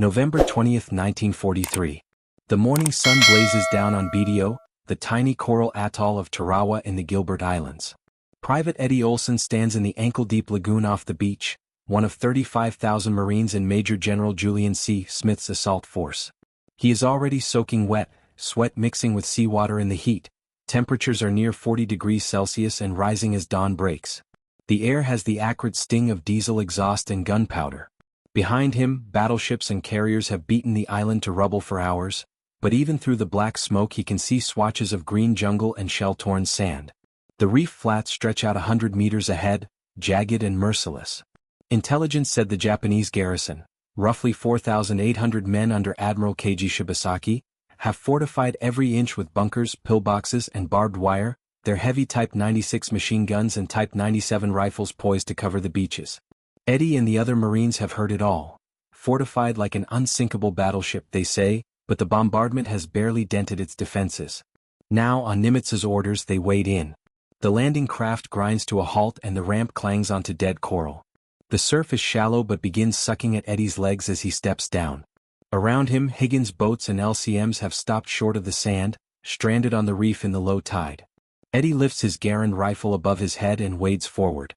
November 20th, 1943. The morning sun blazes down on BDO, the tiny coral atoll of Tarawa in the Gilbert Islands. Private Eddie Olson stands in the ankle-deep lagoon off the beach, one of 35,000 Marines in Major General Julian C. Smith's assault force. He is already soaking wet, sweat mixing with seawater in the heat. Temperatures are near 40 degrees Celsius and rising as dawn breaks. The air has the acrid sting of diesel exhaust and gunpowder. Behind him, battleships and carriers have beaten the island to rubble for hours, but even through the black smoke he can see swatches of green jungle and shell-torn sand. The reef flats stretch out 100 meters ahead, jagged and merciless. Intelligence said the Japanese garrison, roughly 4,800 men under Admiral Keiji Shibasaki, have fortified every inch with bunkers, pillboxes, and barbed wire, their heavy Type 96 machine guns and Type 97 rifles poised to cover the beaches. Eddie and the other Marines have heard it all. Fortified like an unsinkable battleship, they say, but the bombardment has barely dented its defenses. Now, on Nimitz's orders, they wade in. The landing craft grinds to a halt and the ramp clangs onto dead coral. The surf is shallow but begins sucking at Eddie's legs as he steps down. Around him, Higgins boats and LCMs have stopped short of the sand, stranded on the reef in the low tide. Eddie lifts his Garand rifle above his head and wades forward.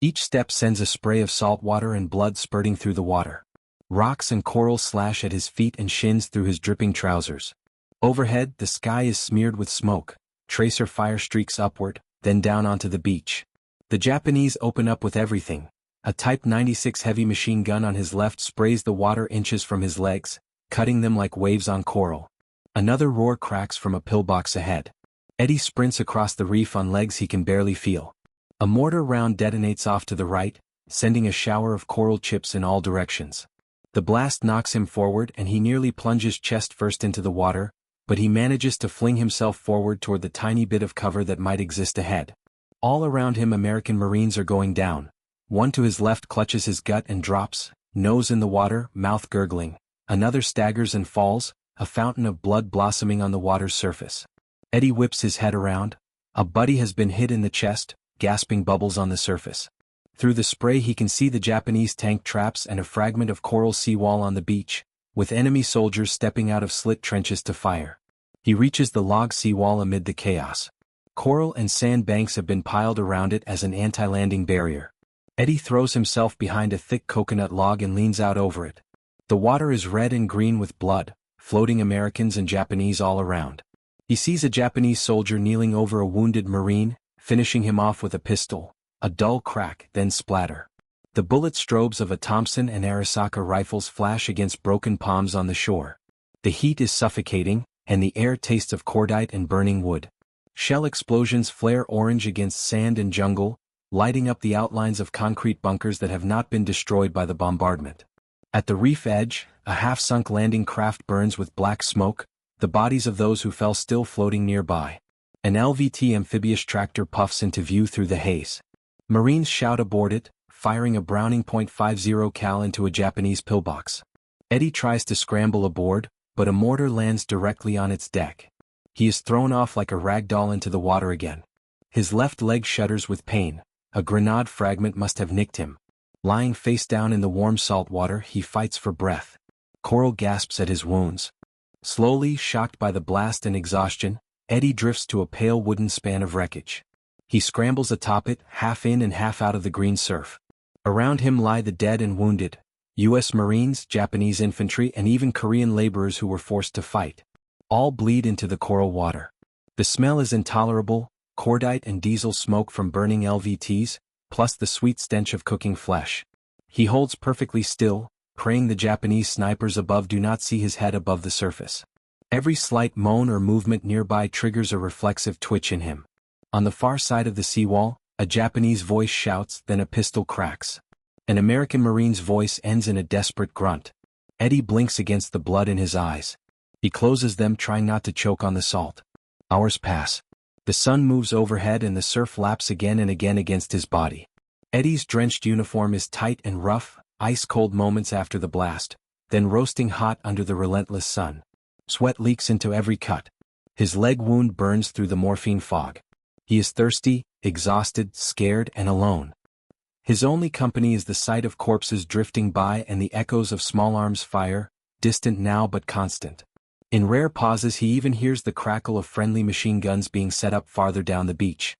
Each step sends a spray of salt water and blood spurting through the water. Rocks and coral slash at his feet and shins through his dripping trousers. Overhead, the sky is smeared with smoke. Tracer fire streaks upward, then down onto the beach. The Japanese open up with everything. A Type 96 heavy machine gun on his left sprays the water inches from his legs, cutting them like waves on coral. Another roar cracks from a pillbox ahead. Eddie sprints across the reef on legs he can barely feel. A mortar round detonates off to the right, sending a shower of coral chips in all directions. The blast knocks him forward and he nearly plunges chest first into the water, but he manages to fling himself forward toward the tiny bit of cover that might exist ahead. All around him American Marines are going down. One to his left clutches his gut and drops, nose in the water, mouth gurgling. Another staggers and falls, a fountain of blood blossoming on the water's surface. Eddie whips his head around. A buddy has been hit in the chest, gasping bubbles on the surface. Through the spray he can see the Japanese tank traps and a fragment of coral seawall on the beach, with enemy soldiers stepping out of slit trenches to fire. He reaches the log seawall amid the chaos. Coral and sand banks have been piled around it as an anti-landing barrier. Eddie throws himself behind a thick coconut log and leans out over it. The water is red and green with blood, floating Americans and Japanese all around. He sees a Japanese soldier kneeling over a wounded Marine, finishing him off with a pistol. A dull crack, then splatter. The bullet strobes of a Thompson and Arisaka rifles flash against broken palms on the shore. The heat is suffocating, and the air tastes of cordite and burning wood. Shell explosions flare orange against sand and jungle, lighting up the outlines of concrete bunkers that have not been destroyed by the bombardment. At the reef edge, a half-sunk landing craft burns with black smoke, the bodies of those who fell still floating nearby. An LVT amphibious tractor puffs into view through the haze. Marines shout aboard it, firing a Browning .50 cal into a Japanese pillbox. Eddie tries to scramble aboard, but a mortar lands directly on its deck. He is thrown off like a rag doll into the water again. His left leg shudders with pain. A grenade fragment must have nicked him. Lying face down in the warm salt water, he fights for breath. Coral gasps at his wounds. Slowly, shocked by the blast and exhaustion, Eddie drifts to a pale wooden span of wreckage. He scrambles atop it, half in and half out of the green surf. Around him lie the dead and wounded, U.S. Marines, Japanese infantry, and even Korean laborers who were forced to fight. All bleed into the coral water. The smell is intolerable, cordite and diesel smoke from burning LVTs, plus the sweet stench of cooking flesh. He holds perfectly still, praying the Japanese snipers above do not see his head above the surface. Every slight moan or movement nearby triggers a reflexive twitch in him. On the far side of the seawall, a Japanese voice shouts, then a pistol cracks. An American Marine's voice ends in a desperate grunt. Eddie blinks against the blood in his eyes. He closes them, trying not to choke on the salt. Hours pass. The sun moves overhead and the surf laps again and again against his body. Eddie's drenched uniform is tight and rough, ice-cold moments after the blast, then roasting hot under the relentless sun. Sweat leaks into every cut. His leg wound burns through the morphine fog. He is thirsty, exhausted, scared, and alone. His only company is the sight of corpses drifting by and the echoes of small arms fire, distant now but constant. In rare pauses he even hears the crackle of friendly machine guns being set up farther down the beach.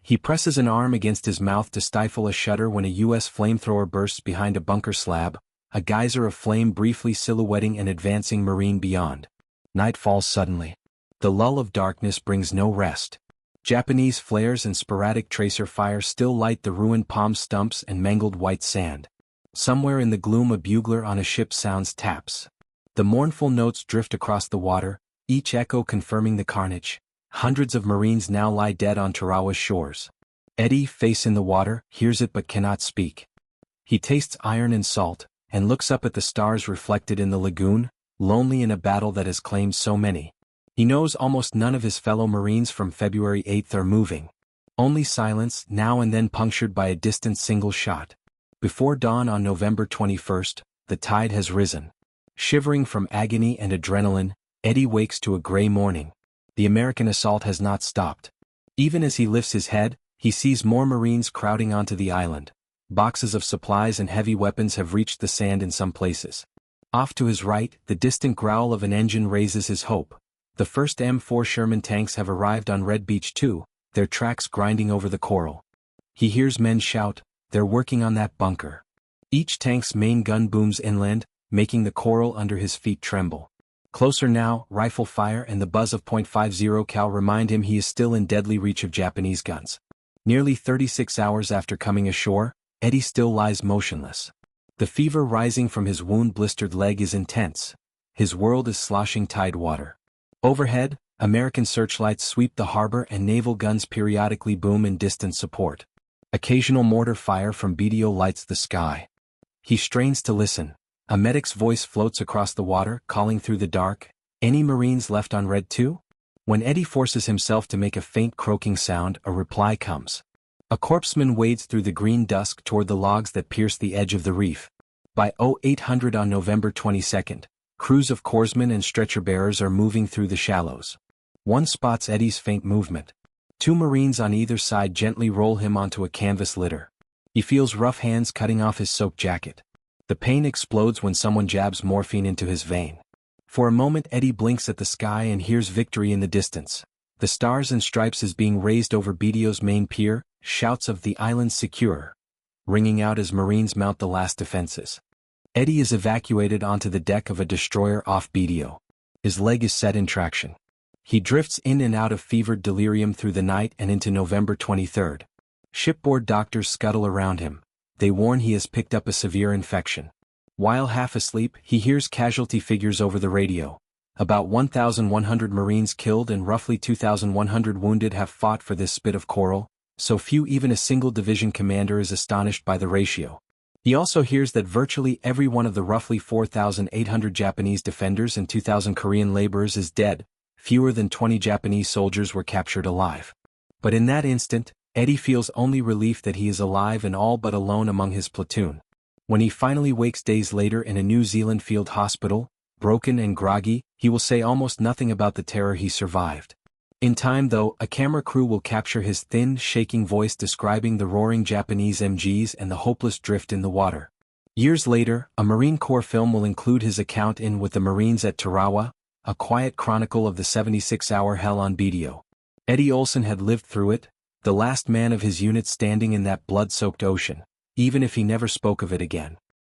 He presses an arm against his mouth to stifle a shudder when a U.S. flamethrower bursts behind a bunker slab, a geyser of flame briefly silhouetting an advancing Marine beyond. Night falls suddenly. The lull of darkness brings no rest. Japanese flares and sporadic tracer fire still light the ruined palm stumps and mangled white sand. Somewhere in the gloom a bugler on a ship sounds taps. The mournful notes drift across the water, each echo confirming the carnage. Hundreds of Marines now lie dead on Tarawa's shores. Eddie, face in the water, hears it but cannot speak. He tastes iron and salt, and looks up at the stars reflected in the lagoon, lonely in a battle that has claimed so many. He knows almost none of his fellow Marines from February 8th are moving. Only silence, now and then punctured by a distant single shot. Before dawn on November 21st, the tide has risen. Shivering from agony and adrenaline, Eddie wakes to a gray morning. The American assault has not stopped. Even as he lifts his head, he sees more Marines crowding onto the island. Boxes of supplies and heavy weapons have reached the sand in some places. Off to his right, the distant growl of an engine raises his hope. The first M4 Sherman tanks have arrived on Red Beach too, their tracks grinding over the coral. He hears men shout, "They're working on that bunker." Each tank's main gun booms inland, making the coral under his feet tremble. Closer now, rifle fire and the buzz of .50 cal remind him he is still in deadly reach of Japanese guns. Nearly 36 hours after coming ashore, Eddie still lies motionless. The fever rising from his wound-blistered leg is intense. His world is sloshing tide water. Overhead, American searchlights sweep the harbor and naval guns periodically boom in distant support. Occasional mortar fire from BDO lights the sky. He strains to listen. A medic's voice floats across the water, calling through the dark, "Any Marines left on Red 2?" When Eddie forces himself to make a faint croaking sound, a reply comes. A corpsman wades through the green dusk toward the logs that pierce the edge of the reef. By 0800 on November 22nd, crews of corpsmen and stretcher-bearers are moving through the shallows. One spots Eddie's faint movement. Two Marines on either side gently roll him onto a canvas litter. He feels rough hands cutting off his soaked jacket. The pain explodes when someone jabs morphine into his vein. For a moment Eddie blinks at the sky and hears victory in the distance. The Stars and Stripes is being raised over BDO's main pier, shouts of "The island's secure," ringing out as Marines mount the last defenses. Eddie is evacuated onto the deck of a destroyer off BDO. His leg is set in traction. He drifts in and out of fevered delirium through the night and into November 23rd. Shipboard doctors scuttle around him. They warn he has picked up a severe infection. While half asleep, he hears casualty figures over the radio. About 1,100 Marines killed and roughly 2,100 wounded have fought for this spit of coral, so few even a single division commander is astonished by the ratio. He also hears that virtually every one of the roughly 4,800 Japanese defenders and 2,000 Korean laborers is dead. Fewer than 20 Japanese soldiers were captured alive. But in that instant, Eddie feels only relief that he is alive and all but alone among his platoon. When he finally wakes days later in a New Zealand field hospital, broken and groggy, he will say almost nothing about the terror he survived. In time though, a camera crew will capture his thin, shaking voice describing the roaring Japanese MGs and the hopeless drift in the water. Years later, a Marine Corps film will include his account in With the Marines at Tarawa, a quiet chronicle of the 76-hour hell on BDO. Eddie Olson had lived through it, the last man of his unit standing in that blood-soaked ocean, even if he never spoke of it again.